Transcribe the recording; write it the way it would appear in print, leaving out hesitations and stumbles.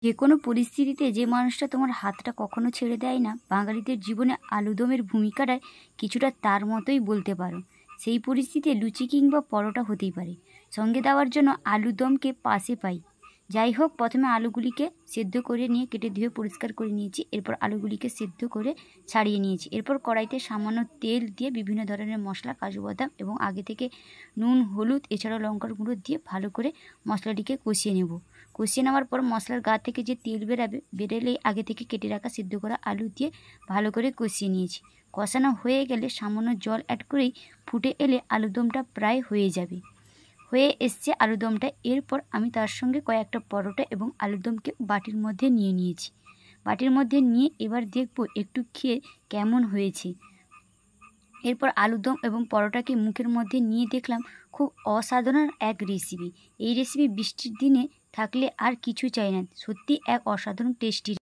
যে কোনো পরিস্থিতিতে যে মানুষটা তোমার হাতটা কখনো ছেড়ে দেয় না, বাঙালিদের জীবনে আলুদমের ভূমিকাটা কিছুটা তার মতোই বলতে পারো। সেই পরিস্থিতিতে লুচি কিংবা পরোটা হতেই পারে, সঙ্গে দেওয়ার জন্য আলুদমকে পাশে পাই। যাই হোক, প্রথমে আলুগুলিকে সেদ্ধ করে নিয়ে কেটে ধুয়ে পরিষ্কার করে নিয়েছি। এরপর আলুগুলিকে সেদ্ধ করে ছাড়িয়ে নিয়েছি। এরপর কড়াইতে সামান্য তেল দিয়ে বিভিন্ন ধরনের মশলা, কাজু বাদাম এবং আগে থেকে নুন, হলুদ এছাড়াও লঙ্কার গুঁড়ো দিয়ে ভালো করে মশলাটিকে কষিয়ে নেব। কষিয়ে নেওয়ার পর মশলার গা থেকে যে তেল বেরোলেই আগে থেকে কেটে রাখা সিদ্ধ করা আলু দিয়ে ভালো করে কষিয়ে নিয়েছি। কষানো হয়ে গেলে সামান্য জল অ্যাড করেই ফুটে এলে আলুদমটা প্রায় হয়ে যাবে। হয়ে এসছে আলুদমটা। এরপর আমি তার সঙ্গে কয়েকটা পরোটা এবং আলুদমকে বাটির মধ্যে নিয়ে নিয়েছি। বাটির মধ্যে নিয়ে এবার দেখব একটু খেয়ে কেমন হয়েছে। এরপর আলুদম এবং পরোটাকে মুখের মধ্যে নিয়ে দেখলাম খুব অসাধারণ এক রেসিপি। এই রেসিপি বৃষ্টির দিনে থাকলে আর কিছু চাই না, সত্যি এক অসাধারণ টেস্টি।